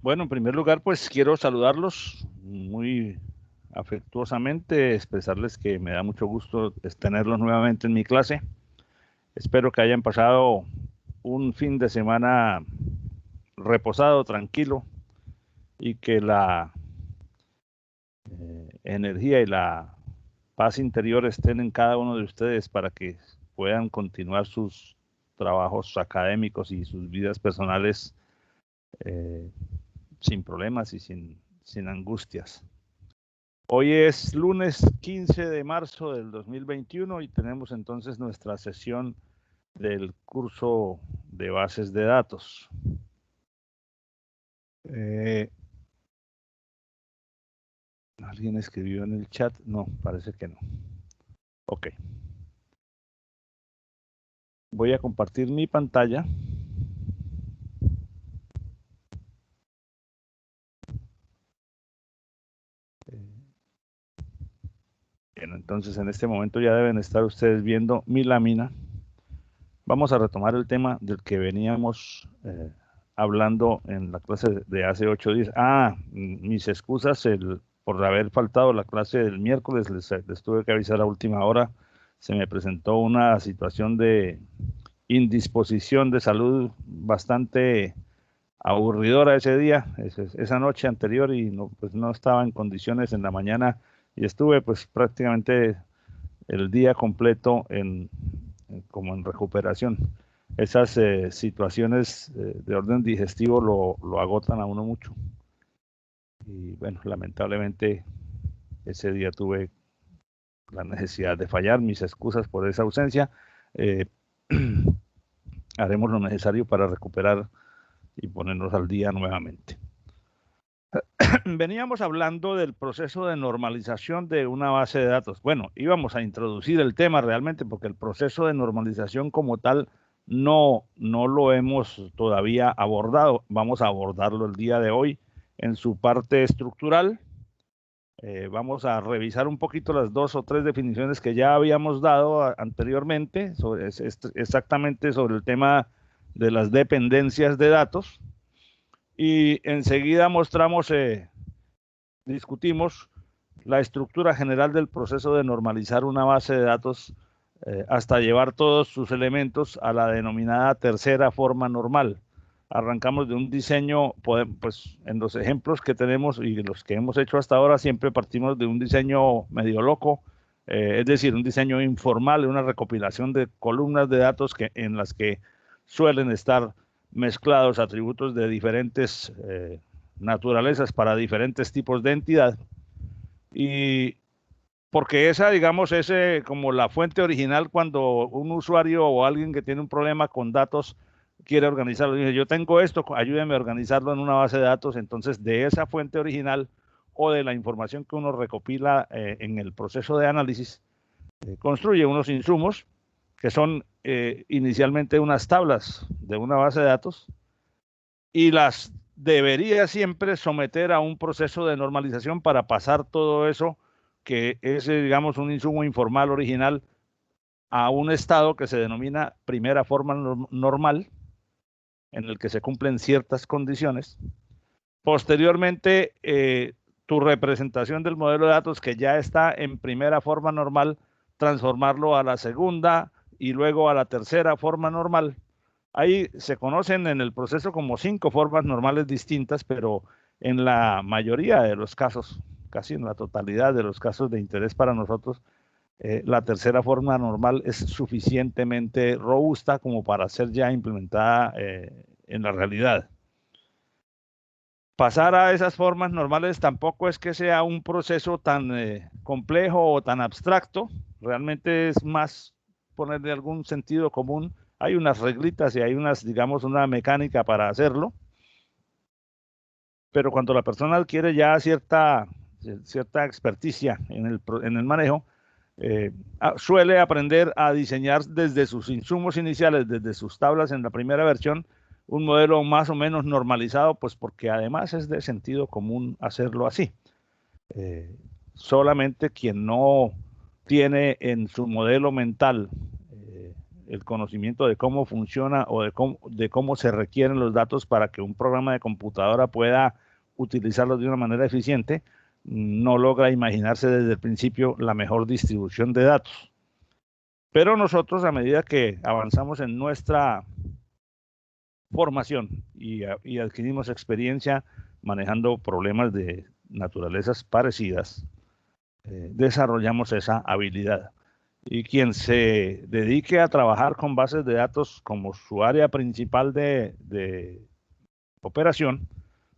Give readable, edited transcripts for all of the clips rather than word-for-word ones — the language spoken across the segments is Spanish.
Bueno, en primer lugar, pues quiero saludarlos muy afectuosamente, expresarles que me da mucho gusto tenerlos nuevamente en mi clase. Espero que hayan pasado un fin de semana reposado, tranquilo, y que la energía y la paz interior estén en cada uno de ustedes para que puedan continuar sus trabajos académicos y sus vidas personales sin problemas y sin angustias. Hoy es lunes 15 de marzo del 2021 y tenemos entonces nuestra sesión del curso de bases de datos. ¿Alguien escribió en el chat? No, parece que no. Ok. Voy a compartir mi pantalla. Bien, entonces en este momento ya deben estar ustedes viendo mi lámina. Vamos a retomar el tema del que veníamos hablando en la clase de hace 8 días. Mis excusas por haber faltado la clase del miércoles, les tuve que avisar a última hora. Se me presentó una situación de indisposición de salud bastante aburridora ese día, esa noche anterior, y pues no estaba en condiciones en la mañana y estuve pues prácticamente el día completo como en recuperación. Esas situaciones de orden digestivo lo agotan a uno mucho. Y bueno, lamentablemente ese día tuve la necesidad de fallar, mis excusas por esa ausencia. Haremos lo necesario para recuperar y ponernos al día nuevamente. Veníamos hablando del proceso de normalización de una base de datos. Bueno, íbamos a introducir el tema realmente porque el proceso de normalización como tal no lo hemos todavía abordado. Vamos a abordarlo el día de hoy en su parte estructural. Vamos a revisar un poquito las 2 o 3 definiciones que ya habíamos dado anteriormente, exactamente sobre el tema de las dependencias de datos. Y enseguida discutimos la estructura general del proceso de normalizar una base de datos hasta llevar todos sus elementos a la denominada tercera forma normal. Arrancamos de un diseño, pues en los ejemplos que tenemos y los que hemos hecho hasta ahora, siempre partimos de un diseño medio loco, es decir, un diseño informal, una recopilación de columnas de datos en las que suelen estar mezclados atributos de diferentes naturalezas para diferentes tipos de entidad. Y porque esa, digamos, es como la fuente original cuando un usuario o alguien que tiene un problema con datos quiere organizarlo. Dice, yo tengo esto, ayúdeme a organizarlo en una base de datos. Entonces, de esa fuente original o de la información que uno recopila en el proceso de análisis, construye unos insumos que son inicialmente unas tablas de una base de datos y las debería siempre someter a un proceso de normalización para pasar todo eso que es, digamos, un insumo informal original a un estado que se denomina primera forma normal, en el que se cumplen ciertas condiciones. Posteriormente, tu representación del modelo de datos que ya está en primera forma normal, transformarlo a la segunda y luego a la tercera forma normal. Ahí se conocen en el proceso como 5 formas normales distintas, pero en la mayoría de los casos, casi en la totalidad de los casos de interés para nosotros, la tercera forma normal es suficientemente robusta como para ser ya implementada en la realidad. Pasar a esas formas normales tampoco es que sea un proceso tan complejo o tan abstracto, realmente es más ponerle algún sentido común. Hay unas reglitas y hay digamos, una mecánica para hacerlo, pero cuando la persona adquiere ya cierta experticia en el manejo, suele aprender a diseñar desde sus insumos iniciales, desde sus tablas en la primera versión, un modelo más o menos normalizado, pues porque además es de sentido común hacerlo así. Solamente quien no tiene en su modelo mental el conocimiento de cómo funciona o de cómo se requieren los datos para que un programa de computadora pueda utilizarlos de una manera eficiente, no logra imaginarse desde el principio la mejor distribución de datos. Pero nosotros, a medida que avanzamos en nuestra formación y adquirimos experiencia manejando problemas de naturalezas parecidas, desarrollamos esa habilidad. Y quien se dedique a trabajar con bases de datos como su área principal de operación,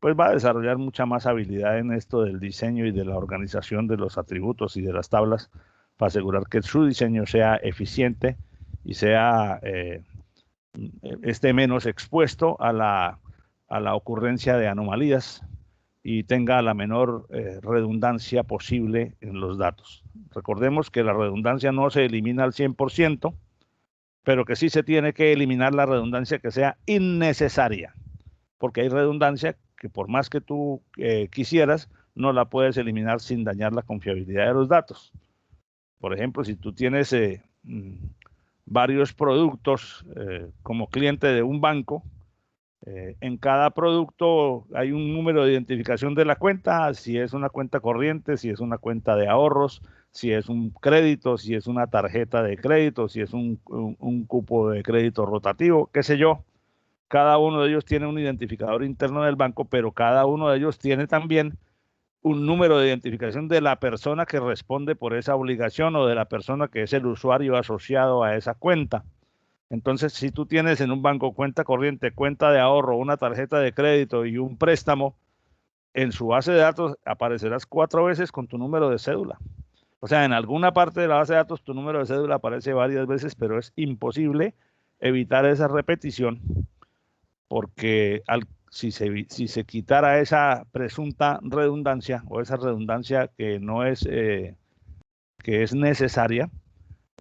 pues va a desarrollar mucha más habilidad en esto del diseño y de la organización de los atributos y de las tablas para asegurar que su diseño sea eficiente y sea esté menos expuesto a la ocurrencia de anomalías y tenga la menor redundancia posible en los datos. Recordemos que la redundancia no se elimina al 100%, pero que sí se tiene que eliminar la redundancia que sea innecesaria, porque hay redundancia que por más que tú quisieras, no la puedes eliminar sin dañar la confiabilidad de los datos. Por ejemplo, si tú tienes varios productos como cliente de un banco, en cada producto hay un número de identificación de la cuenta, si es una cuenta corriente, si es una cuenta de ahorros, si es un crédito, si es una tarjeta de crédito, si es un cupo de crédito rotativo, qué sé yo. Cada uno de ellos tiene un identificador interno del banco, pero cada uno de ellos tiene también un número de identificación de la persona que responde por esa obligación o de la persona que es el usuario asociado a esa cuenta. Entonces, si tú tienes en un banco cuenta corriente, cuenta de ahorro, una tarjeta de crédito y un préstamo, en su base de datos aparecerás 4 veces con tu número de cédula. O sea, en alguna parte de la base de datos tu número de cédula aparece varias veces, pero es imposible evitar esa repetición porque si se quitara esa presunta redundancia o esa redundancia que no es, que es necesaria,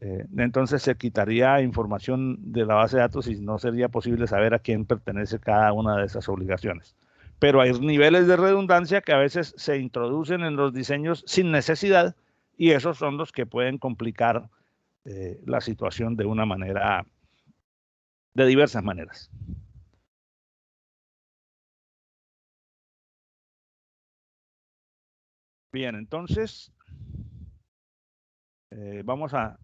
entonces se quitaría información de la base de datos y no sería posible saber a quién pertenece cada una de esas obligaciones. Pero hay niveles de redundancia que a veces se introducen en los diseños sin necesidad y esos son los que pueden complicar la situación de una manera, de diversas maneras. Bien, entonces vamos a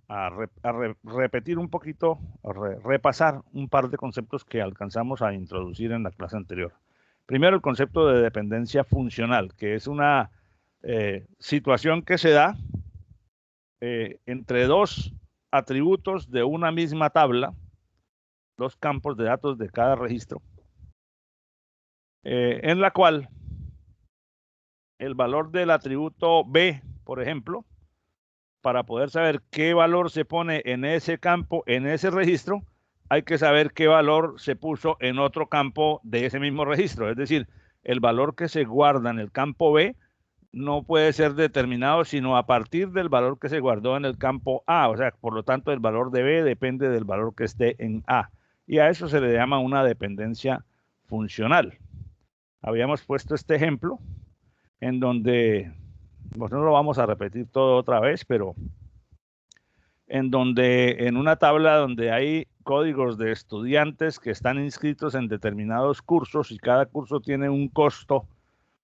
repetir un poquito, repasar un par de conceptos que alcanzamos a introducir en la clase anterior. Primero, el concepto de dependencia funcional, que es una situación que se da entre dos atributos de una misma tabla, dos campos de datos de cada registro, en la cual el valor del atributo B, por ejemplo, para poder saber qué valor se pone en ese campo, en ese registro, hay que saber qué valor se puso en otro campo de ese mismo registro. Es decir, el valor que se guarda en el campo B no puede ser determinado sino a partir del valor que se guardó en el campo A. O sea, por lo tanto, el valor de B depende del valor que esté en A. Y a eso se le llama una dependencia funcional. Habíamos puesto este ejemplo en donde, pues no lo vamos a repetir todo otra vez, pero en donde en una tabla donde hay códigos de estudiantes que están inscritos en determinados cursos y cada curso tiene un costo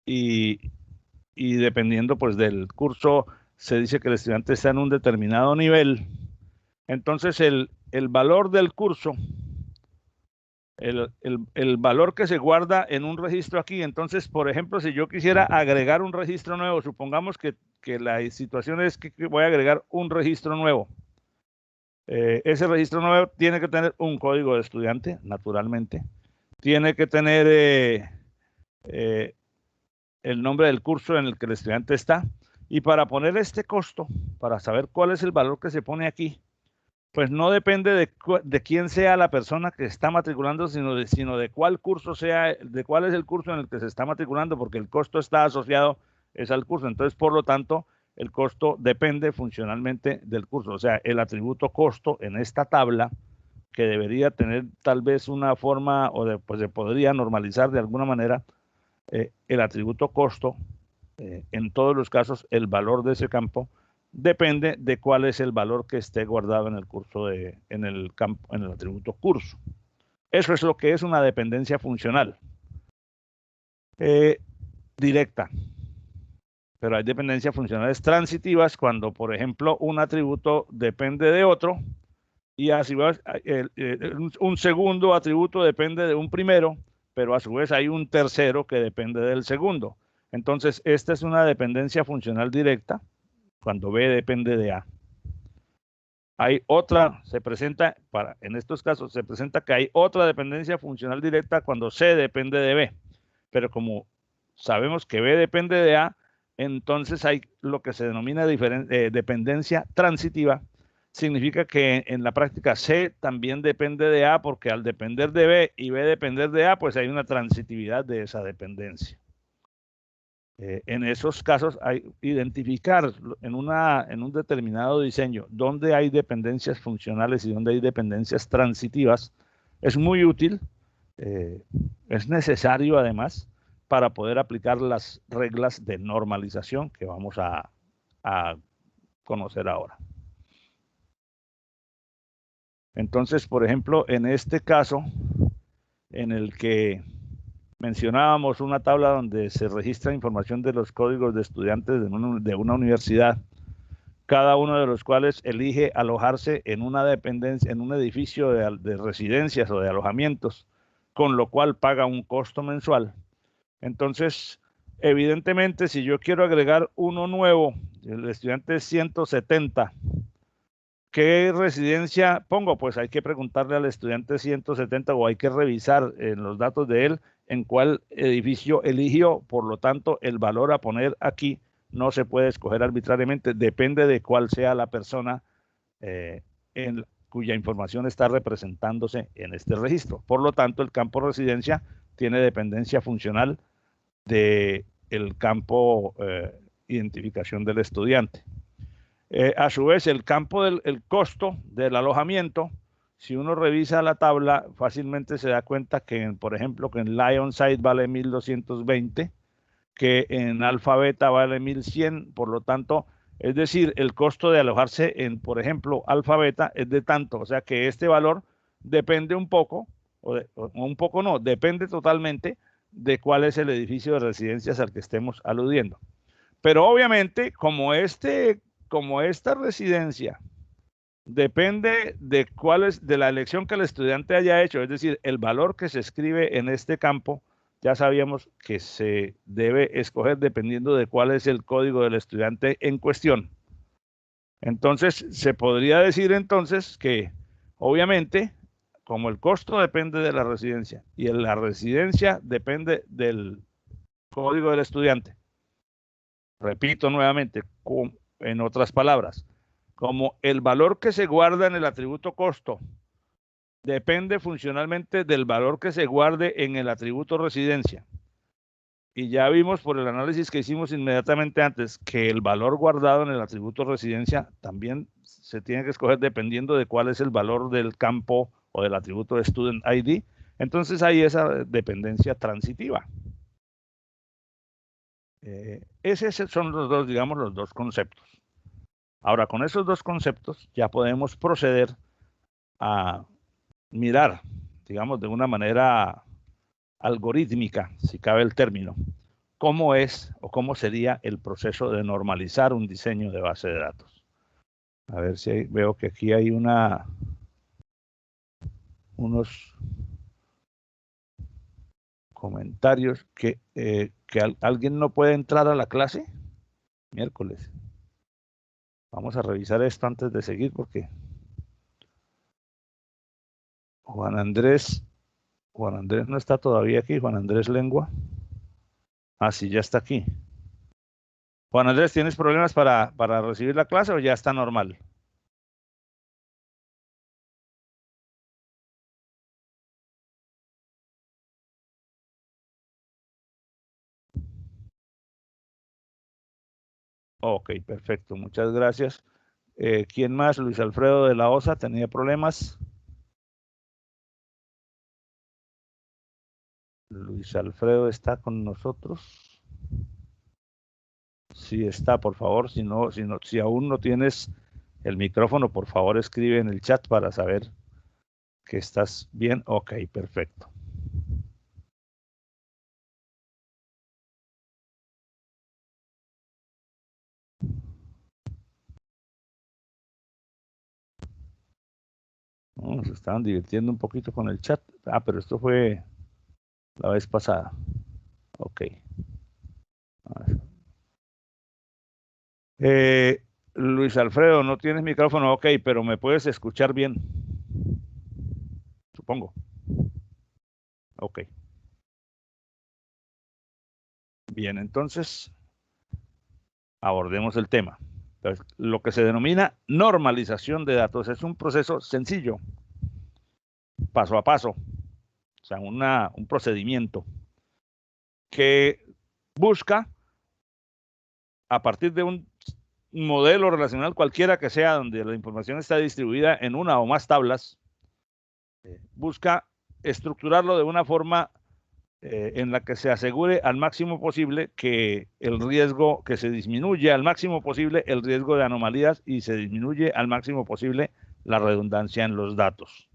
y dependiendo pues del curso se dice que el estudiante está en un determinado nivel. Entonces el valor del curso, el valor que se guarda en un registro aquí, entonces por ejemplo si yo quisiera agregar un registro nuevo, supongamos que la situación es que voy a agregar un registro nuevo. Ese registro nuevo tiene que tener un código de estudiante, naturalmente. Tiene que tener el nombre del curso en el que el estudiante está. Y para poner este costo, para saber cuál es el valor que se pone aquí, pues no depende de quién sea la persona que está matriculando, sino de cuál curso sea, de cuál es el curso en el que se está matriculando, porque el costo está asociado es al curso. Entonces, por lo tanto, el costo depende funcionalmente del curso. O sea, el atributo costo en esta tabla, que debería tener tal vez una forma, pues se podría normalizar de alguna manera, el atributo costo, en todos los casos, el valor de ese campo depende de cuál es el valor que esté guardado en el curso en el atributo curso. Eso es lo que es una dependencia funcional directa. Pero hay dependencias funcionales transitivas cuando, por ejemplo, un atributo depende de otro y así un segundo atributo depende de un primero, pero a su vez hay un tercero que depende del segundo. Entonces, esta es una dependencia funcional directa cuando B depende de A. Hay otra, en estos casos, se presenta que hay otra dependencia funcional directa cuando C depende de B. Pero como sabemos que B depende de A, entonces hay lo que se denomina dependencia transitiva. Significa que en la práctica C también depende de A, porque al depender de B y B depender de A, pues hay una transitividad de esa dependencia. En esos casos, hay identificar en un determinado diseño dónde hay dependencias funcionales y dónde hay dependencias transitivas es muy útil, es necesario además para poder aplicar las reglas de normalización que vamos a conocer ahora. Entonces, por ejemplo, en este caso, en el que mencionábamos una tabla donde se registra información de los códigos de estudiantes de una universidad, cada uno de los cuales elige alojarse en una dependencia, en un edificio de residencias o de alojamientos, con lo cual paga un costo mensual. Entonces, evidentemente, si yo quiero agregar uno nuevo, el estudiante 170, ¿qué residencia pongo? Pues hay que preguntarle al estudiante 170 o hay que revisar en los datos de él en cuál edificio eligió. Por lo tanto, el valor a poner aquí no se puede escoger arbitrariamente, depende de cuál sea la persona cuya información está representándose en este registro. Por lo tanto, el campo residencia tiene dependencia funcional del campo identificación del estudiante. A su vez, el campo del costo del alojamiento, si uno revisa la tabla, fácilmente se da cuenta que, por ejemplo, que en Lionside vale 1.220, que en Alfa Beta vale 1.100, por lo tanto, es decir, el costo de alojarse en, por ejemplo, Alfa Beta es de tanto, o sea que este valor depende un poco, o un poco no, depende totalmente de cuál es el edificio de residencias al que estemos aludiendo. Pero obviamente, como esta residencia depende de la elección que el estudiante haya hecho, es decir, el valor que se escribe en este campo, ya sabíamos que se debe escoger dependiendo de cuál es el código del estudiante en cuestión. Entonces, se podría decir entonces que, obviamente, como el costo depende de la residencia y la residencia depende del código del estudiante, repito nuevamente, en otras palabras, como el valor que se guarda en el atributo costo depende funcionalmente del valor que se guarde en el atributo residencia. Y ya vimos por el análisis que hicimos inmediatamente antes que el valor guardado en el atributo residencia también se tiene que escoger dependiendo de cuál es el valor del campo o del atributo de Student ID. Entonces hay esa dependencia transitiva. Esos son digamos, los dos conceptos. Ahora, con esos dos conceptos ya podemos proceder a mirar, digamos, de una manera algorítmica, si cabe el término, cómo es o cómo sería el proceso de normalizar un diseño de base de datos. A ver si veo que aquí hay unos comentarios que alguien no puede entrar a la clase miércoles. Vamos a revisar esto antes de seguir porque Juan Andrés no está todavía aquí. Juan Andrés Lengua. Ah, sí, ya está aquí. Juan Andrés, ¿tienes problemas para recibir la clase o ya está normal? Ok, perfecto. Muchas gracias. ¿Quién más? Luis Alfredo de la OSA tenía problemas. Luis Alfredo está con nosotros. Sí está, por favor. Si aún no tienes el micrófono, por favor escribe en el chat para saber que estás bien. Ok, perfecto. Se estaban divirtiendo un poquito con el chat. Ah, pero esto fue la vez pasada. Ok. Luis Alfredo, no tienes micrófono, ok, pero me puedes escuchar bien, supongo. Ok. Bien, entonces abordemos el tema. Entonces, lo que se denomina normalización de datos es un proceso sencillo, paso a paso, o sea, un procedimiento que busca, a partir de un modelo relacional cualquiera que sea, donde la información está distribuida en una o más tablas, busca estructurarlo de una forma en la que se asegure al máximo posible que el riesgo, que se disminuye al máximo posible el riesgo de anomalías y se disminuye al máximo posible la redundancia en los datos.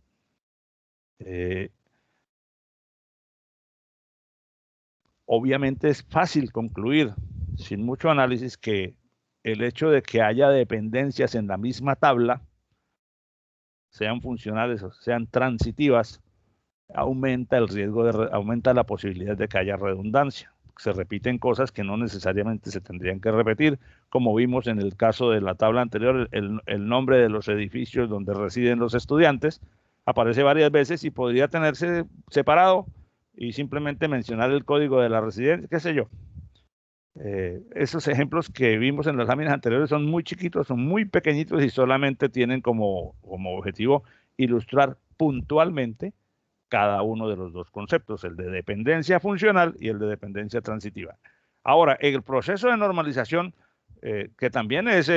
Obviamente es fácil concluir, sin mucho análisis, que el hecho de que haya dependencias en la misma tabla, sean funcionales o sean transitivas, aumenta el riesgo, aumenta la posibilidad de que haya redundancia. Se repiten cosas que no necesariamente se tendrían que repetir, como vimos en el caso de la tabla anterior, el nombre de los edificios donde residen los estudiantes aparece varias veces y podría tenerse separado y simplemente mencionar el código de la residencia, qué sé yo. Esos ejemplos que vimos en las láminas anteriores son muy chiquitos, son muy pequeñitos y solamente tienen como objetivo ilustrar puntualmente cada uno de los dos conceptos, el de dependencia funcional y el de dependencia transitiva. Ahora, el proceso de normalización, que también es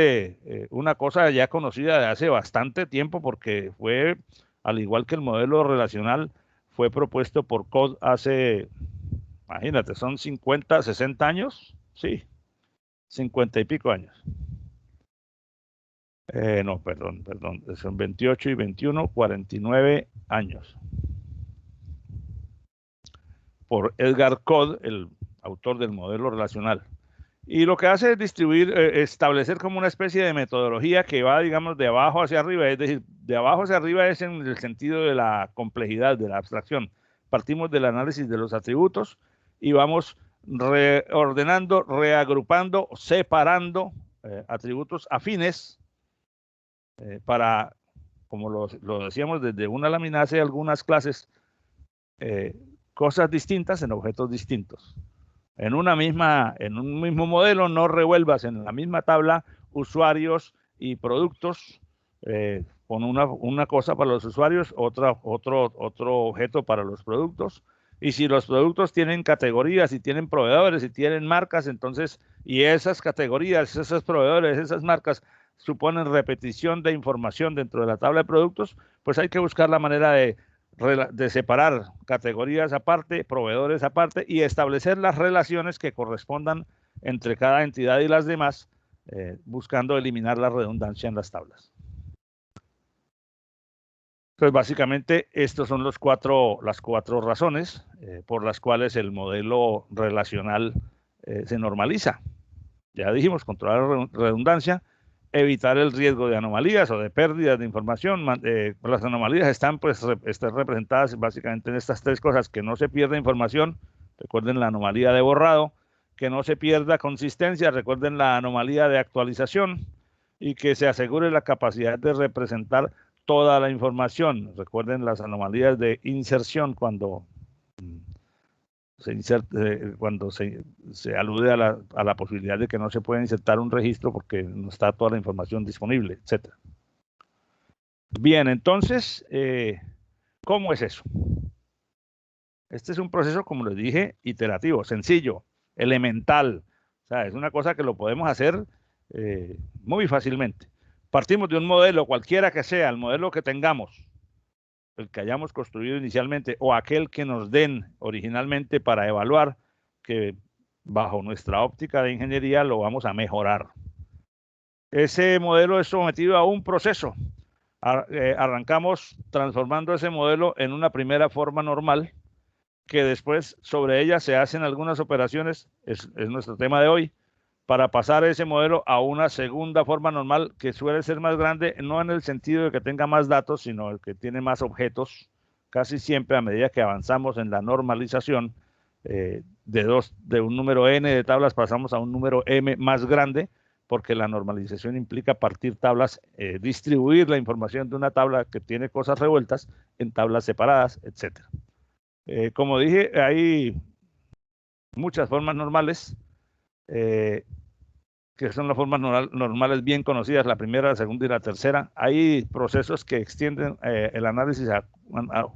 una cosa ya conocida de hace bastante tiempo, porque fue, al igual que el modelo relacional, fue propuesto por Code hace, imagínate, son 50, 60 años, sí, 50 y pico años. No, perdón, son 28 y 21, 49 años. Por Edgar Code, el autor del modelo relacional. Y lo que hace es distribuir, establecer como una especie de metodología que va, digamos, de abajo hacia arriba, es decir, de abajo hacia arriba es en el sentido de la complejidad, de la abstracción. Partimos del análisis de los atributos y vamos reordenando, reagrupando, separando atributos afines para, como lo decíamos desde una lámina hace algunas clases, cosas distintas en objetos distintos. En un mismo modelo no revuelvas en la misma tabla usuarios y productos, con una cosa para los usuarios, otro objeto para los productos. Y si los productos tienen categorías y tienen proveedores y tienen marcas, entonces, y esas categorías, esos proveedores, esas marcas suponen repetición de información dentro de la tabla de productos, pues hay que buscar la manera de separar categorías aparte, proveedores aparte y establecer las relaciones que correspondan entre cada entidad y las demás, buscando eliminar la redundancia en las tablas. Entonces, básicamente, estas son las cuatro razones por las cuales el modelo relacional se normaliza. Ya dijimos, controlar la redundancia, evitar el riesgo de anomalías o de pérdidas de información. Las anomalías están representadas básicamente en estas tres cosas: que no se pierda información, recuerden la anomalía de borrado; que no se pierda consistencia, recuerden la anomalía de actualización; y que se asegure la capacidad de representar toda la información, recuerden las anomalías de inserción cuando se alude a la posibilidad de que no se pueda insertar un registro porque no está toda la información disponible, etc. Bien, entonces, ¿cómo es eso? Este es un proceso, como les dije, iterativo, sencillo, elemental. O sea, es una cosa que lo podemos hacer muy fácilmente. Partimos de un modelo, cualquiera que sea, el modelo que tengamos, el que hayamos construido inicialmente o aquel que nos den originalmente para evaluar, que bajo nuestra óptica de ingeniería lo vamos a mejorar. Ese modelo es sometido a un proceso. Arrancamos transformando ese modelo en una primera forma normal, que después sobre ella se hacen algunas operaciones, es nuestro tema de hoy, para pasar ese modelo a una segunda forma normal que suele ser más grande, no en el sentido de que tenga más datos, sino el que tiene más objetos. Casi siempre a medida que avanzamos en la normalización, de un número n de tablas pasamos a un número m más grande, porque la normalización implica partir tablas, distribuir la información de una tabla que tiene cosas revueltas en tablas separadas, etc. Como dije, hay muchas formas normales, que son las formas normales bien conocidas, la primera, la segunda y la tercera. Hay procesos que extienden el análisis a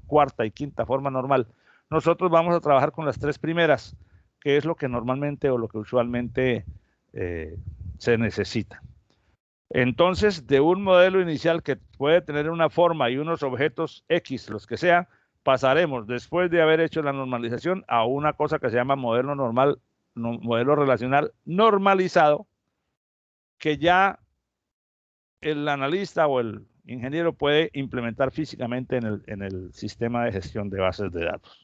cuarta y quinta forma normal. Nosotros vamos a trabajar con las tres primeras, que es lo que normalmente o lo que usualmente se necesita. Entonces, de un modelo inicial que puede tener una forma y unos objetos X, los que sea, pasaremos, después de haber hecho la normalización, a una cosa que se llama modelo normal, modelo relacional normalizado, que ya el analista o el ingeniero puede implementar físicamente en el sistema de gestión de bases de datos.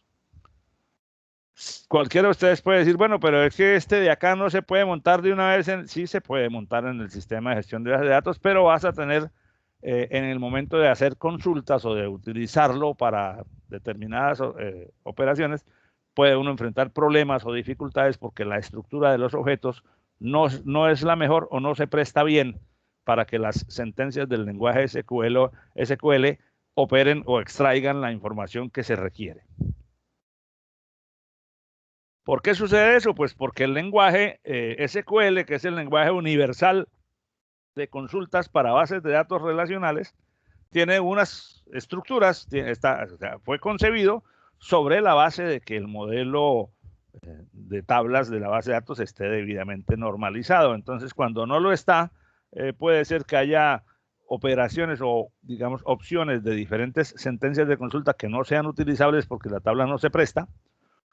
Cualquiera de ustedes puede decir, bueno, pero es que este de acá no se puede montar de una vez. Sí se puede montar en el sistema de gestión de bases de datos, pero vas a tener en el momento de hacer consultas o de utilizarlo para determinadas operaciones, puede uno enfrentar problemas o dificultades porque la estructura de los objetos no es la mejor o no se presta bien para que las sentencias del lenguaje SQL operen o extraigan la información que se requiere. ¿Por qué sucede eso? Pues porque el lenguaje SQL, que es el lenguaje universal de consultas para bases de datos relacionales, tiene unas estructuras, fue concebido sobre la base de que el modelo de tablas de la base de datos esté debidamente normalizado. Entonces, cuando no lo está, puede ser que haya operaciones o, digamos, opciones de diferentes sentencias de consulta que no sean utilizables porque la tabla no se presta,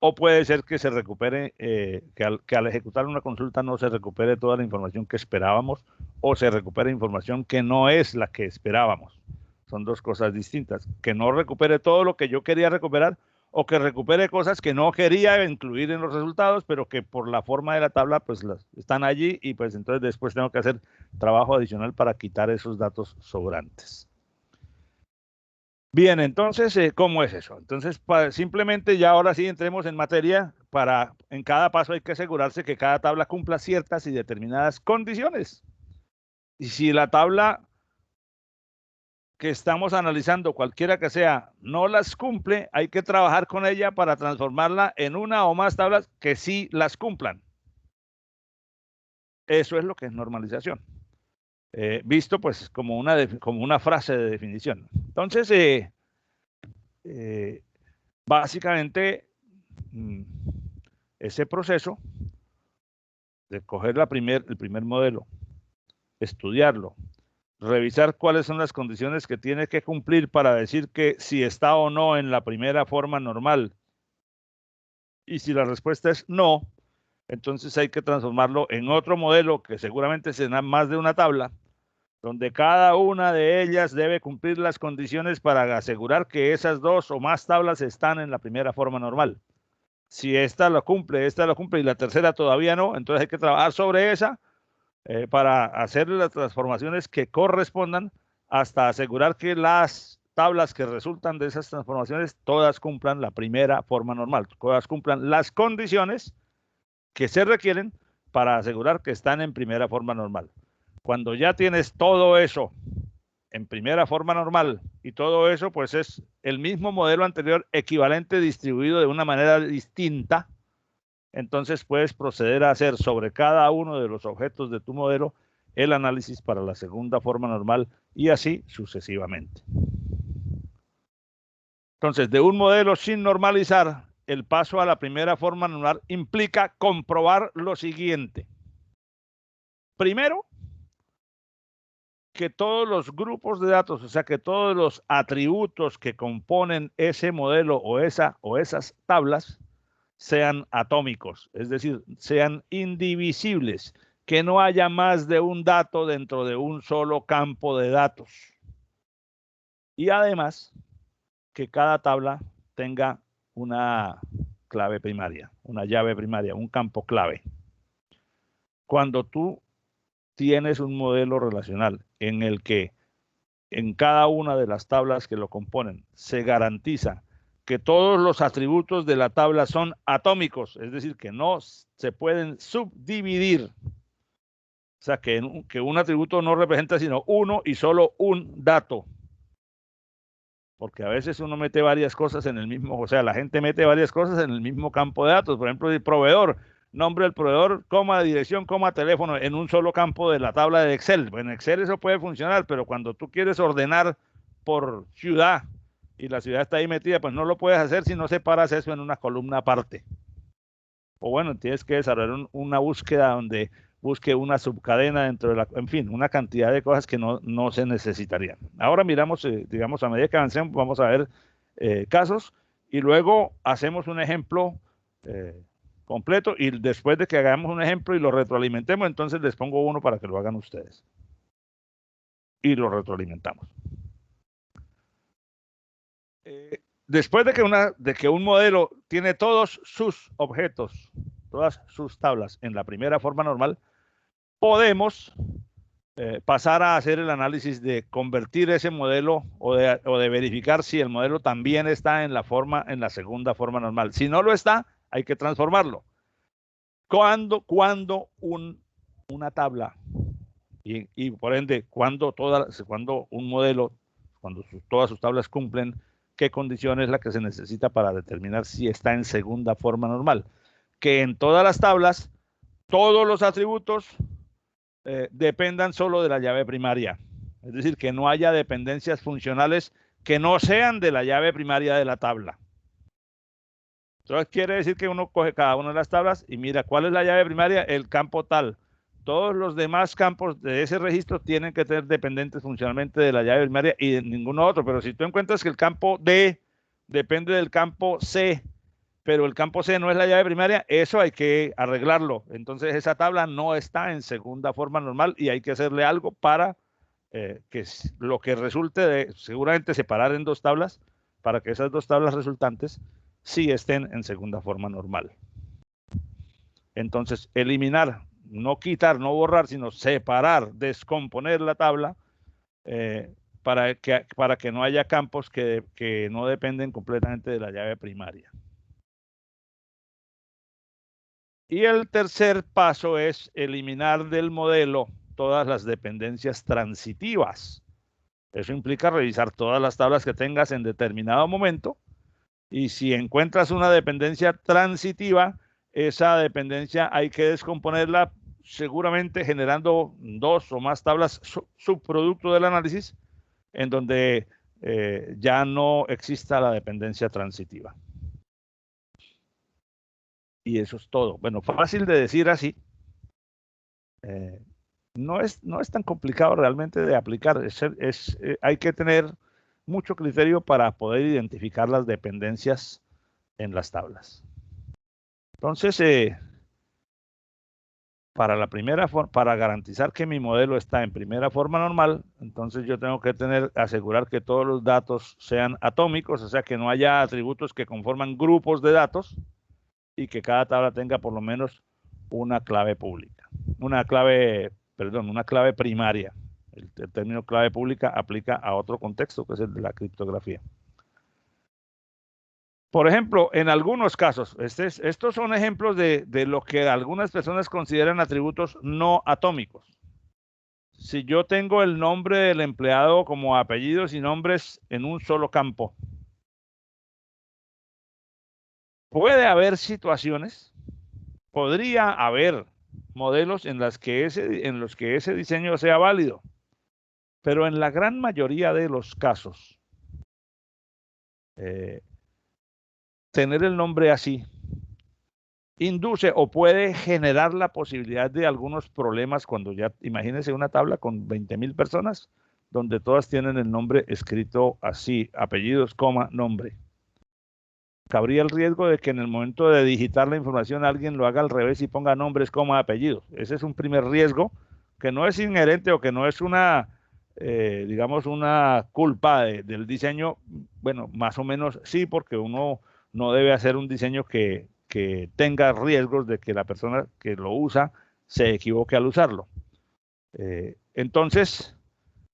o puede ser que se recupere, que al ejecutar una consulta no se recupere toda la información que esperábamos, o se recupere información que no es la que esperábamos. Son dos cosas distintas. Que no recupere todo lo que yo quería recuperar, o que recupere cosas que no quería incluir en los resultados, pero que por la forma de la tabla pues están allí, y pues entonces después tengo que hacer trabajo adicional para quitar esos datos sobrantes. Bien, entonces, ¿cómo es eso? Entonces, simplemente ya ahora sí entremos en materia. En cada paso hay que asegurarse que cada tabla cumpla ciertas y determinadas condiciones. Y si la tabla que estamos analizando, cualquiera que sea, no las cumple, hay que trabajar con ella para transformarla en una o más tablas que sí las cumplan. Eso es lo que es normalización. Visto pues como una frase de definición. Entonces, básicamente, ese proceso de coger el primer modelo, estudiarlo, revisar cuáles son las condiciones que tiene que cumplir para decir que si está o no en la primera forma normal, y si la respuesta es no, entonces hay que transformarlo en otro modelo que seguramente será más de una tabla, donde cada una de ellas debe cumplir las condiciones para asegurar que esas dos o más tablas están en la primera forma normal. Si esta lo cumple y la tercera todavía no, entonces hay que trabajar sobre esa para hacer las transformaciones que correspondan hasta asegurar que las tablas que resultan de esas transformaciones todas cumplan la primera forma normal, todas cumplan las condiciones que se requieren para asegurar que están en primera forma normal. Cuando ya tienes todo eso en primera forma normal, y todo eso pues es el mismo modelo anterior equivalente distribuido de una manera distinta, entonces puedes proceder a hacer sobre cada uno de los objetos de tu modelo el análisis para la segunda forma normal, y así sucesivamente. Entonces, de un modelo sin normalizar, el paso a la primera forma normal implica comprobar lo siguiente. Primero, que todos los grupos de datos, o sea, que todos los atributos que componen ese modelo o esas tablas, sean atómicos, es decir, sean indivisibles, que no haya más de un dato dentro de un solo campo de datos. Y además, que cada tabla tenga una clave primaria, una llave primaria, un campo clave. Cuando tú tienes un modelo relacional en el que en cada una de las tablas que lo componen se garantiza que todos los atributos de la tabla son atómicos, es decir, que no se pueden subdividir. O sea, que un atributo no representa sino uno y solo un dato. Porque a veces uno mete varias cosas en el mismo, o sea, la gente mete varias cosas en el mismo campo de datos. Por ejemplo, el proveedor, nombre del proveedor, coma, dirección, coma, teléfono, en un solo campo de la tabla de Excel. En Excel eso puede funcionar, pero cuando tú quieres ordenar por ciudad y la ciudad está ahí metida, pues no lo puedes hacer si no separas eso en una columna aparte. O bueno, tienes que desarrollar una búsqueda donde busque una subcadena dentro de la, en fin, una cantidad de cosas que no se necesitarían. Ahora miramos, digamos, a medida que avancemos, vamos a ver casos y luego hacemos un ejemplo completo y después de que hagamos un ejemplo y lo retroalimentemos, entonces les pongo uno para que lo hagan ustedes. Y lo retroalimentamos. Después de que un modelo tiene todos sus objetos, todas sus tablas en la primera forma normal, podemos pasar a hacer el análisis de convertir ese modelo o de verificar si el modelo también está en la segunda forma normal. Si no lo está, hay que transformarlo. Cuando una tabla y por ende cuando un modelo, todas sus tablas cumplen qué condición es la que se necesita para determinar si está en segunda forma normal. Que en todas las tablas, todos los atributos dependan solo de la llave primaria. Es decir, que no haya dependencias funcionales que no sean de la llave primaria de la tabla. Entonces quiere decir que uno coge cada una de las tablas y mira cuál es la llave primaria, el campo tal. Todos los demás campos de ese registro tienen que ser dependientes funcionalmente de la llave primaria y de ninguno otro. Pero si tú encuentras que el campo D depende del campo C, pero el campo C no es la llave primaria, eso hay que arreglarlo. Entonces esa tabla no está en segunda forma normal y hay que hacerle algo para que lo que resulte de seguramente separar en dos tablas, para que esas dos tablas resultantes sí estén en segunda forma normal. Entonces eliminar, no quitar, no borrar, sino separar, descomponer la tabla para que no haya campos que no dependen completamente de la llave primaria. Y el tercer paso es eliminar del modelo todas las dependencias transitivas. Eso implica revisar todas las tablas que tengas en determinado momento y si encuentras una dependencia transitiva, esa dependencia hay que descomponerla seguramente generando dos o más tablas subproducto del análisis en donde ya no exista la dependencia transitiva. Y eso es todo. Bueno, fácil de decir así. No es tan complicado realmente de aplicar. Hay que tener mucho criterio para poder identificar las dependencias en las tablas. Entonces, para garantizar que mi modelo está en primera forma normal, entonces yo tengo que asegurar que todos los datos sean atómicos, o sea, que no haya atributos que conforman grupos de datos y que cada tabla tenga por lo menos una clave pública, una clave primaria. El término clave pública aplica a otro contexto, que es el de la criptografía. Por ejemplo, en algunos casos, estos son ejemplos de lo que algunas personas consideran atributos no atómicos. Si yo tengo el nombre del empleado como apellidos y nombres en un solo campo, puede haber situaciones, podría haber modelos en los que ese diseño sea válido, pero en la gran mayoría de los casos, tener el nombre así induce o puede generar la posibilidad de algunos problemas cuando ya, imagínense una tabla con 20,000 personas, donde todas tienen el nombre escrito así, apellidos, coma, nombre. cabría el riesgo de que en el momento de digitar la información alguien lo haga al revés y ponga nombres, comas, apellidos. Ese es un primer riesgo que no es inherente o que no es una, digamos, una culpa del diseño. Bueno, más o menos sí, porque uno no debe hacer un diseño que tenga riesgos de que la persona que lo usa se equivoque al usarlo. Entonces,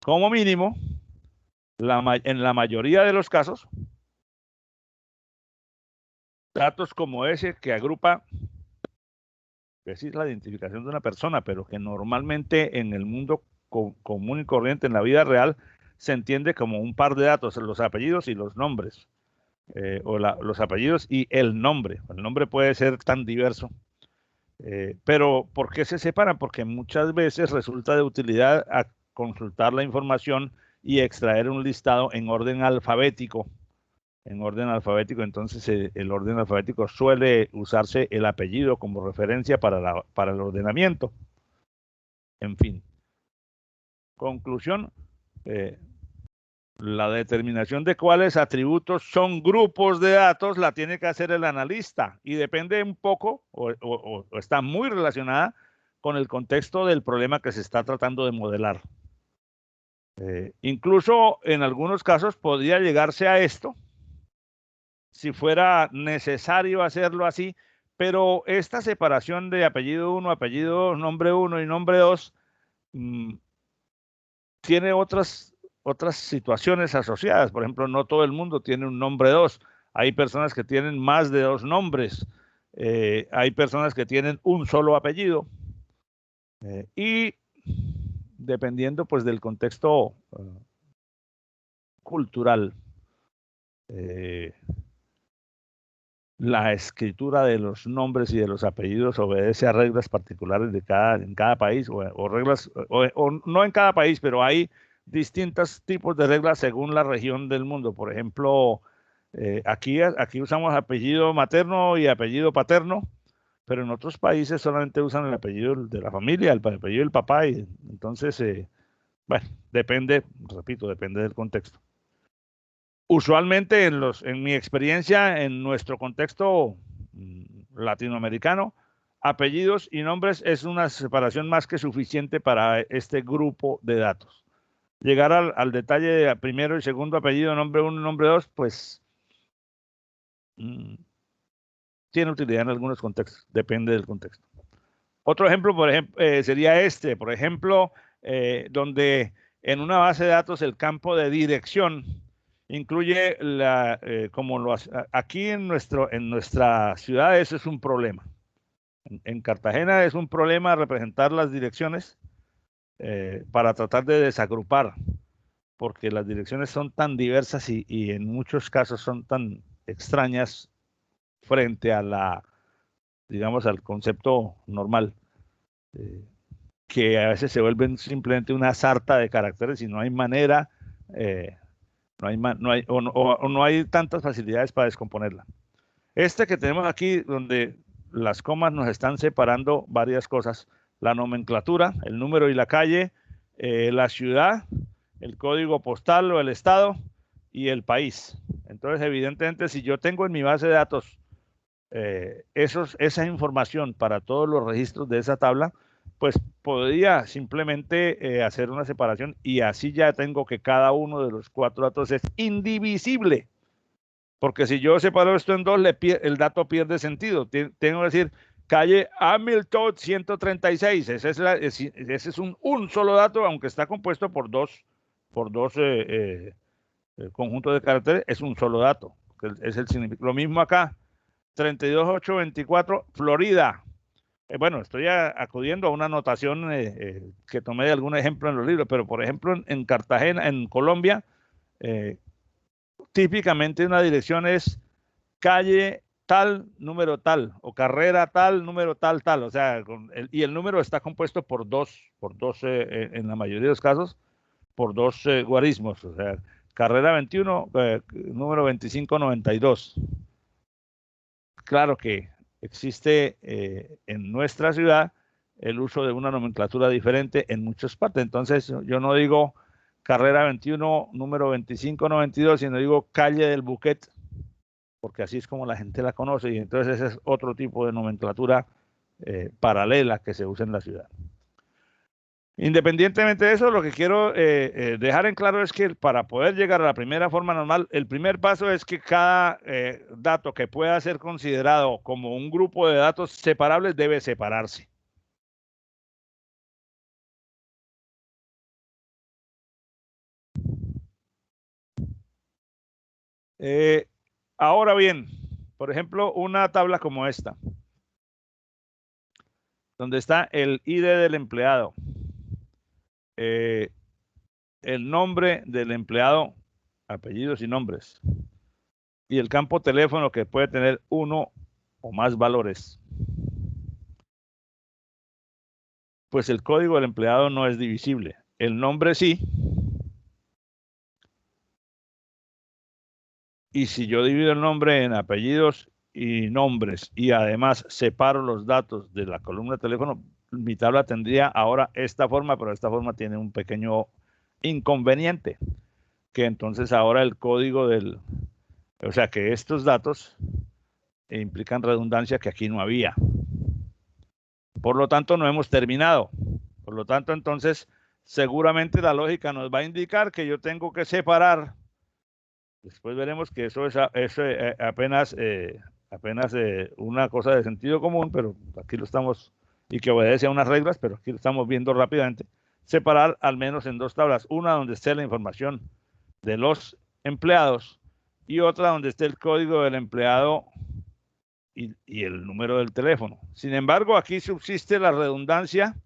como mínimo, en la mayoría de los casos, datos como ese que agrupa, es decir, la identificación de una persona, pero que normalmente en el mundo común y corriente, en la vida real, se entiende como un par de datos, los apellidos y los nombres, los apellidos y el nombre. El nombre puede ser tan diverso. Pero ¿por qué se separan? Porque muchas veces resulta de utilidad a consultar la información y extraer un listado en orden alfabético. Entonces el orden alfabético suele usarse el apellido como referencia para el ordenamiento. En fin. Conclusión, la determinación de cuáles atributos son grupos de datos la tiene que hacer el analista y depende un poco o está muy relacionada con el contexto del problema que se está tratando de modelar. Incluso en algunos casos podría llegarse a esto si fuera necesario hacerlo así, pero esta separación de apellido 1, apellido 2, nombre 1 y nombre 2 tiene otras situaciones asociadas. Por ejemplo, no todo el mundo tiene un nombre 2. Hay personas que tienen más de 2 nombres. Hay personas que tienen un solo apellido. Y dependiendo pues del contexto cultural, la escritura de los nombres y de los apellidos obedece a reglas particulares en cada país, o reglas, o no en cada país, pero hay distintos tipos de reglas según la región del mundo. Por ejemplo, aquí usamos apellido materno y apellido paterno, pero en otros países solamente usan el apellido de la familia, el apellido del papá, y entonces, bueno, depende, repito, depende del contexto. Usualmente en mi experiencia, en nuestro contexto latinoamericano, apellidos y nombres es una separación más que suficiente para este grupo de datos. Llegar al detalle de primero y segundo apellido, nombre 1 y nombre 2, pues tiene utilidad en algunos contextos, depende del contexto. Otro ejemplo, sería este, por ejemplo, donde en una base de datos el campo de dirección incluye aquí en nuestra ciudad eso es un problema. En Cartagena es un problema representar las direcciones para tratar de desagrupar, porque las direcciones son tan diversas y en muchos casos son tan extrañas frente a digamos, al concepto normal, que a veces se vuelven simplemente una sarta de caracteres y no hay manera, no hay tantas facilidades para descomponerla. Este que tenemos aquí, donde las comas nos están separando varias cosas: la nomenclatura, el número y la calle, la ciudad, el código postal o el estado y el país. Entonces, evidentemente, si yo tengo en mi base de datos esa información para todos los registros de esa tabla, pues podría simplemente hacer una separación y así ya tengo que cada uno de los 4 datos es indivisible. Porque si yo separo esto en 2, el dato pierde sentido. Tengo que decir calle Hamilton 136. Ese es un solo dato, aunque está compuesto por dos conjuntos de caracteres, es un solo dato. Es el significado. Lo mismo acá, 32824, Florida. Bueno, estoy acudiendo a una notación que tomé de algún ejemplo en los libros, pero por ejemplo en Cartagena, en Colombia, típicamente una dirección es calle tal, número tal, o carrera tal, número tal, tal. O sea, y el número está compuesto por dos en la mayoría de los casos, por dos guarismos. O sea, carrera 21, número 2592. Claro que existe en nuestra ciudad el uso de una nomenclatura diferente en muchas partes. Entonces, yo no digo carrera 21, número 2592, sino digo calle del Buquet porque así es como la gente la conoce, y entonces ese es otro tipo de nomenclatura paralela que se usa en la ciudad. Independientemente de eso, lo que quiero dejar en claro es que para poder llegar a la primera forma normal, el primer paso es que cada dato que pueda ser considerado como un grupo de datos separables debe separarse. Ahora bien, por ejemplo, una tabla como esta, donde está el ID del empleado, el nombre del empleado, apellidos y nombres, y el campo teléfono que puede tener uno o más valores. Pues el código del empleado no es divisible. El nombre sí. Y si yo divido el nombre en apellidos y nombres y además separo los datos de la columna de teléfono, mi tabla tendría ahora esta forma, pero esta forma tiene un pequeño inconveniente, que entonces ahora el código del, o sea que estos datos implican redundancia que aquí no había. Por lo tanto, no hemos terminado. Por lo tanto, entonces, seguramente la lógica nos va a indicar que yo tengo que separar. Después veremos que eso es apenas una cosa de sentido común, pero aquí lo estamos, y que obedece a unas reglas, pero aquí lo estamos viendo rápidamente. Separar al menos en dos tablas, una donde esté la información de los empleados y otra donde esté el código del empleado y el número del teléfono. Sin embargo, aquí subsiste la redundancia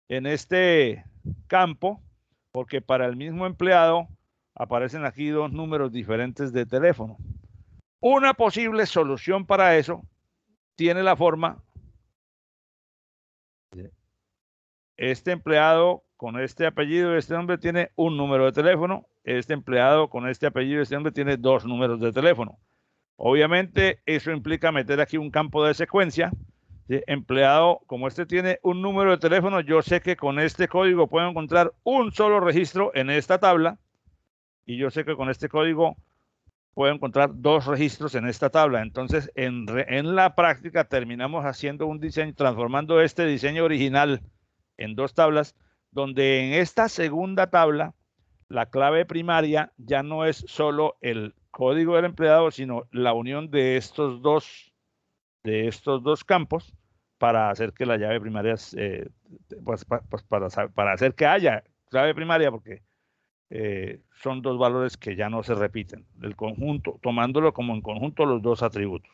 en este campo, porque para el mismo empleado aparecen aquí dos números diferentes de teléfono. Una posible solución para eso tiene la forma de este empleado con este apellido y este nombre tiene un número de teléfono, este empleado con este apellido y este nombre tiene dos números de teléfono. Obviamente eso implica meter aquí un campo de secuencia. ¿Sí? Empleado, como este tiene un número de teléfono, yo sé que con este código puedo encontrar un solo registro en esta tabla y yo sé que con este código puedo encontrar dos registros en esta tabla. Entonces, en la práctica terminamos haciendo un diseño, transformando este diseño original en dos tablas, donde en esta segunda tabla la clave primaria ya no es solo el código del empleado, sino la unión de estos dos campos para hacer que la llave primaria, para hacer que haya clave primaria, porque son dos valores que ya no se repiten, el conjunto, tomándolo como en conjunto los dos atributos.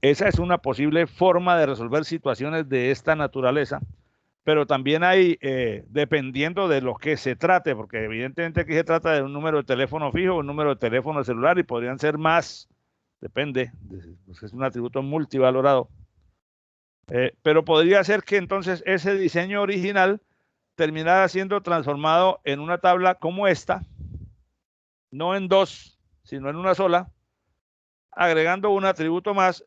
Esa es una posible forma de resolver situaciones de esta naturaleza, pero también hay, dependiendo de lo que se trate, porque evidentemente aquí se trata de un número de teléfono fijo, un número de teléfono celular y podrían ser más, depende, pues es un atributo multivalorado. Pero podría ser que entonces ese diseño original terminara siendo transformado en una tabla como esta, no en dos, sino en una sola, agregando un atributo más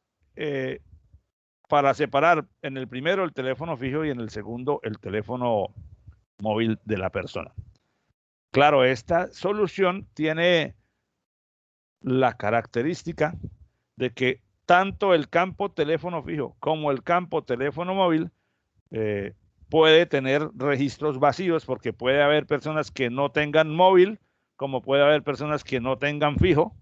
para separar en el primero el teléfono fijo y en el segundo el teléfono móvil de la persona. Claro, esta solución tiene la característica de que tanto el campo teléfono fijo como el campo teléfono móvil puede tener registros vacíos, porque puede haber personas que no tengan móvil, como puede haber personas que no tengan fijo,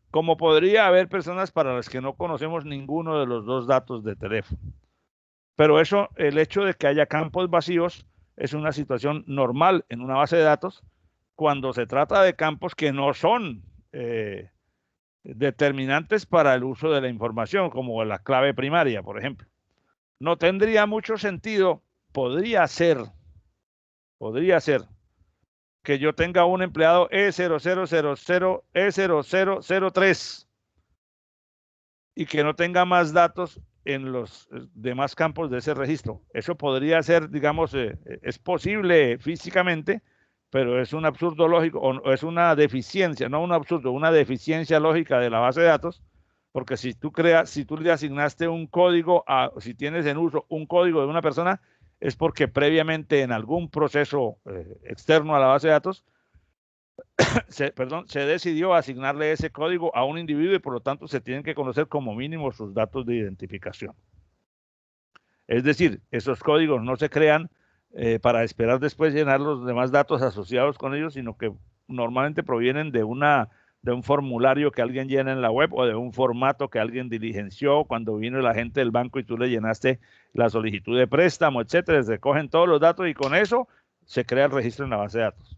como podría haber personas para las que no conocemos ninguno de los dos datos de teléfono. Pero eso, el hecho de que haya campos vacíos es una situación normal en una base de datos cuando se trata de campos que no son determinantes para el uso de la información, como la clave primaria, por ejemplo. No tendría mucho sentido, podría ser que yo tenga un empleado E0000, E0003 y que no tenga más datos en los demás campos de ese registro. Eso podría ser, digamos, es posible físicamente, pero es un absurdo lógico, o es una deficiencia, no un absurdo, una deficiencia lógica de la base de datos, porque si tú le asignaste un código, si tienes en uso un código de una persona, es porque previamente en algún proceso externo a la base de datos se decidió asignarle ese código a un individuo y por lo tanto se tienen que conocer como mínimo sus datos de identificación. Es decir, esos códigos no se crean para esperar después llenar los demás datos asociados con ellos, sino que normalmente provienen de un formulario que alguien llena en la web o de un formato que alguien diligenció cuando vino la gente del banco y tú le llenaste la solicitud de préstamo, etcétera. Se cogen todos los datos y con eso se crea el registro en la base de datos.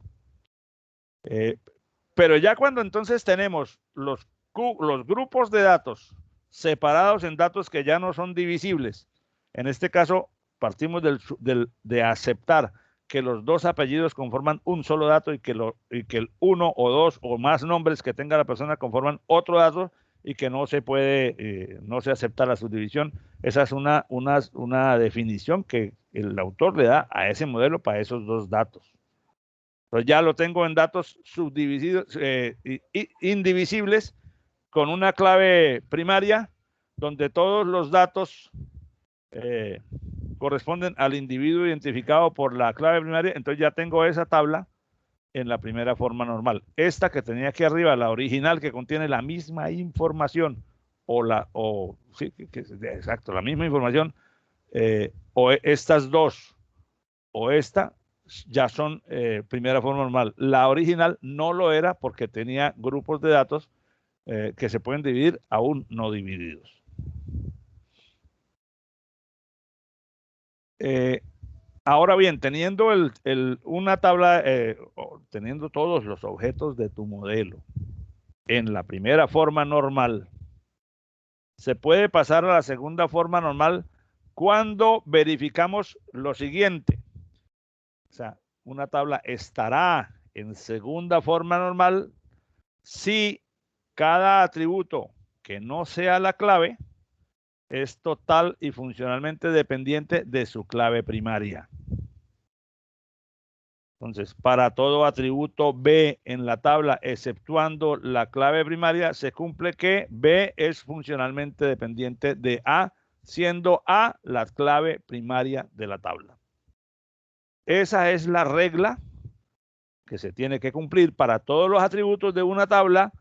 Pero ya cuando entonces tenemos los grupos de datos separados en datos que ya no son divisibles, en este caso partimos de aceptar que los dos apellidos conforman un solo dato y que el uno o dos o más nombres que tenga la persona conforman otro dato y que no se puede, no se acepta la subdivisión. Esa es una definición que el autor le da a ese modelo para esos dos datos. Entonces ya lo tengo en datos subdivididos, indivisibles, con una clave primaria donde todos los datos corresponden al individuo identificado por la clave primaria. Entonces ya tengo esa tabla en la primera forma normal. Esta que tenía aquí arriba, la original, que contiene la misma información, exacto, la misma información, o estas dos, o esta, ya son primera forma normal. La original no lo era porque tenía grupos de datos que se pueden dividir aún no divididos. Ahora bien, teniendo una tabla, teniendo todos los objetos de tu modelo en la primera forma normal, se puede pasar a la segunda forma normal cuando verificamos lo siguiente. O sea, una tabla estará en segunda forma normal si cada atributo que no sea la clave es total y funcionalmente dependiente de su clave primaria. Entonces, para todo atributo B en la tabla, exceptuando la clave primaria, se cumple que B es funcionalmente dependiente de A, siendo A la clave primaria de la tabla. Esa es la regla que se tiene que cumplir para todos los atributos de una tabla,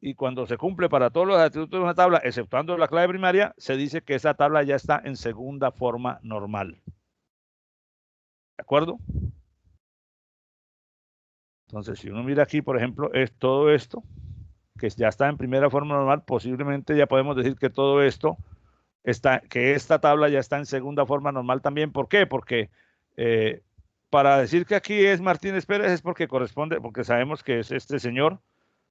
y cuando se cumple para todos los atributos de una tabla, exceptuando la clave primaria, se dice que esa tabla ya está en segunda forma normal. ¿De acuerdo? Entonces, si uno mira aquí, por ejemplo, es todo esto, que ya está en primera forma normal, posiblemente ya podemos decir que todo esto que esta tabla ya está en segunda forma normal también. ¿Por qué? Porque para decir que aquí es Martínez Pérez es porque corresponde, porque sabemos que es este señor.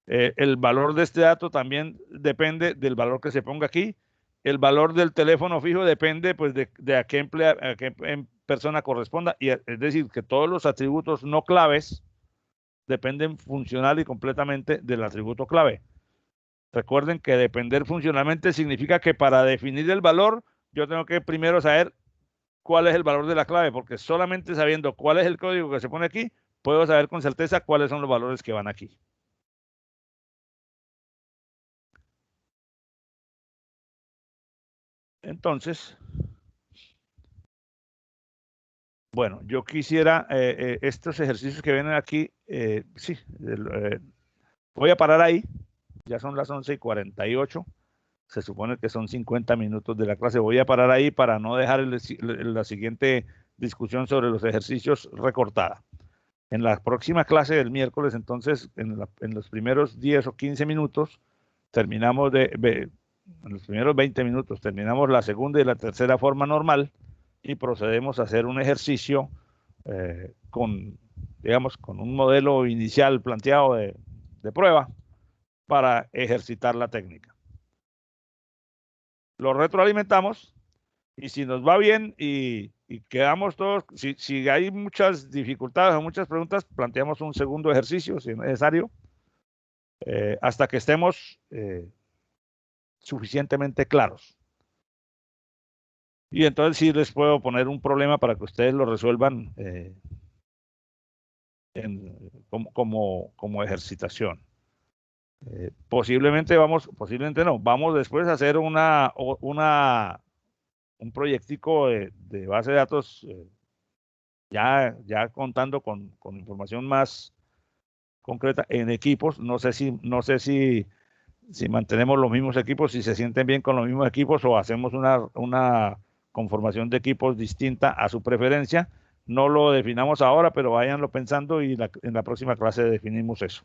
El valor de este dato también depende del valor que se ponga aquí. El valor del teléfono fijo depende pues de a qué persona corresponda. Y es decir, que todos los atributos no claves dependen funcional y completamente del atributo clave. Recuerden que depender funcionalmente significa que para definir el valor, yo tengo que primero saber cuál es el valor de la clave, porque solamente sabiendo cuál es el código que se pone aquí, puedo saber con certeza cuáles son los valores que van aquí. Entonces, bueno, yo quisiera estos ejercicios que vienen aquí, sí, voy a parar ahí, ya son las 11:48, se supone que son 50 minutos de la clase, voy a parar ahí para no dejar la siguiente discusión sobre los ejercicios recortada. En la próxima clase del miércoles, entonces, en los primeros 10 o 15 minutos, terminamos en los primeros 20 minutos, terminamos la segunda y la tercera forma normal y procedemos a hacer un ejercicio digamos, con un modelo inicial planteado de prueba para ejercitar la técnica. Lo retroalimentamos y si nos va bien y quedamos todos, si hay muchas dificultades o muchas preguntas, planteamos un segundo ejercicio si es necesario, hasta que estemos suficientemente claros. Y entonces sí les puedo poner un problema para que ustedes lo resuelvan como ejercitación. Posiblemente no, vamos después a hacer un proyectico de base de datos ya contando con información más concreta en equipos. No sé si mantenemos los mismos equipos, si se sienten bien con los mismos equipos o hacemos una conformación de equipos distinta a su preferencia. No lo definamos ahora, pero váyanlo pensando y en la próxima clase definimos eso.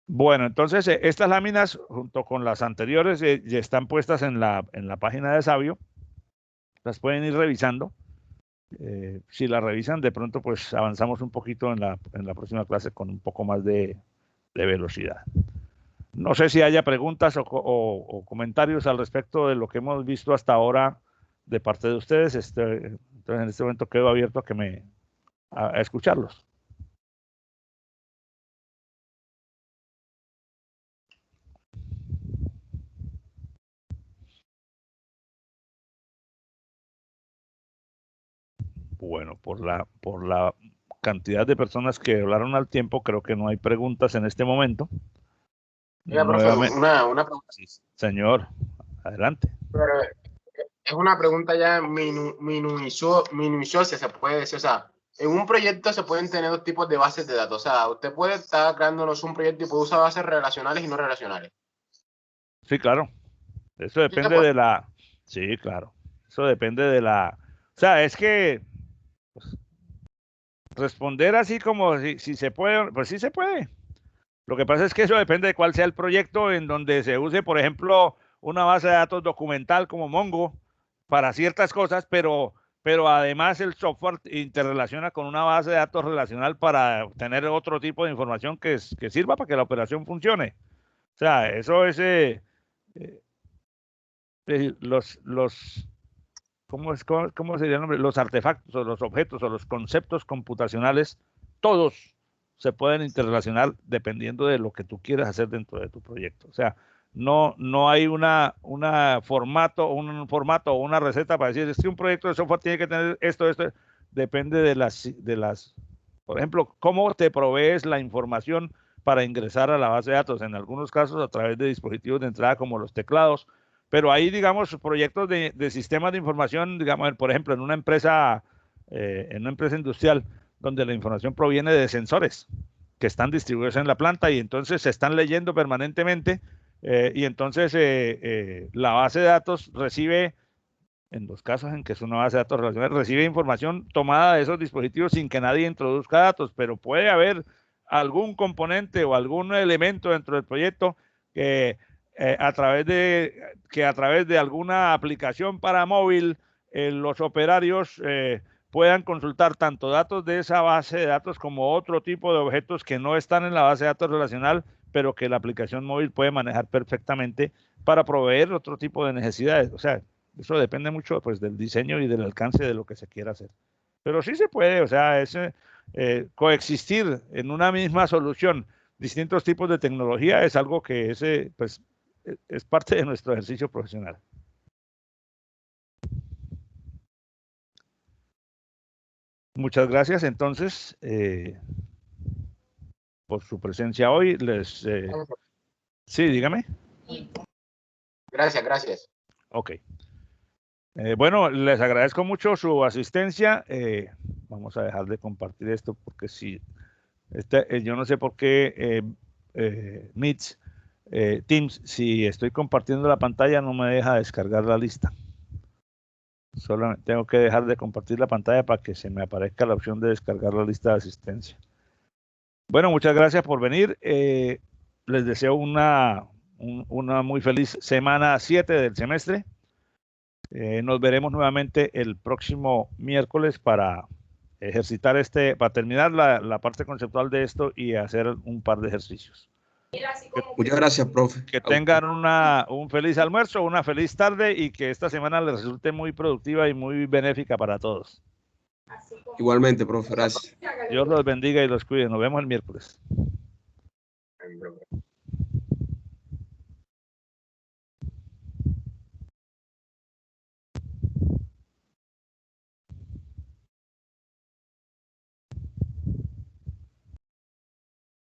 Bueno, entonces estas láminas junto con las anteriores ya están puestas en la página de Sabio. Las pueden ir revisando. Si la revisan, de pronto pues avanzamos un poquito en la próxima clase con un poco más de velocidad. No sé si haya preguntas o comentarios al respecto de lo que hemos visto hasta ahora de parte de ustedes. Entonces en este momento quedo abierto a escucharlos. Bueno, por la cantidad de personas que hablaron al tiempo, creo que no hay preguntas en este momento. Oiga, profe, una pregunta. Sí, señor, adelante. Pero es una pregunta ya minuciosa, se puede decir. O sea, en un proyecto se pueden tener dos tipos de bases de datos. O sea, usted puede estar creándonos un proyecto y puede usar bases relacionales y no relacionales. Sí, claro. Eso depende de la... Sí, claro. Eso depende de la... O sea, es que... Pues, responder así como si se puede, pues sí se puede. Lo que pasa es que eso depende de cuál sea el proyecto en donde se use, por ejemplo, una base de datos documental como Mongo para ciertas cosas, pero además el software interrelaciona con una base de datos relacional para obtener otro tipo de información que sirva para que la operación funcione. O sea, eso es ¿cómo sería el nombre? Los artefactos o los objetos o los conceptos computacionales, todos se pueden interrelacionar dependiendo de lo que tú quieras hacer dentro de tu proyecto. O sea, no hay un formato o una receta para decir, es que un proyecto de software tiene que tener esto. Depende de las, por ejemplo, cómo te provees la información para ingresar a la base de datos. En algunos casos a través de dispositivos de entrada como los teclados, pero ahí, digamos, proyectos de sistemas de información, digamos, por ejemplo, en una empresa industrial, donde la información proviene de sensores que están distribuidos en la planta y entonces se están leyendo permanentemente y entonces la base de datos recibe, en los casos en que es una base de datos relacional, recibe información tomada de esos dispositivos sin que nadie introduzca datos, pero puede haber algún componente o algún elemento dentro del proyecto que a través de alguna aplicación para móvil, los operarios puedan consultar tanto datos de esa base de datos como otro tipo de objetos que no están en la base de datos relacional, pero que la aplicación móvil puede manejar perfectamente para proveer otro tipo de necesidades. O sea, eso depende mucho pues, del diseño y del alcance de lo que se quiera hacer. Pero sí se puede, o sea, coexistir en una misma solución distintos tipos de tecnología es algo que pues, es parte de nuestro ejercicio profesional. Muchas gracias entonces por su presencia hoy. Sí, dígame. Gracias. Ok. Bueno, les agradezco mucho su asistencia. Vamos a dejar de compartir esto porque si yo no sé por qué Meet, Teams, si estoy compartiendo la pantalla no me deja descargar la lista. Solamente tengo que dejar de compartir la pantalla para que se me aparezca la opción de descargar la lista de asistencia. Bueno, muchas gracias por venir. Les deseo una muy feliz semana 7 del semestre. Nos veremos nuevamente el próximo miércoles para ejercitar para terminar la parte conceptual de esto y hacer un par de ejercicios. Muchas gracias, profe. Que tengan un feliz almuerzo, una feliz tarde y que esta semana les resulte muy productiva y muy benéfica para todos. Igualmente, profe, gracias. Dios los bendiga y los cuide. Nos vemos el miércoles.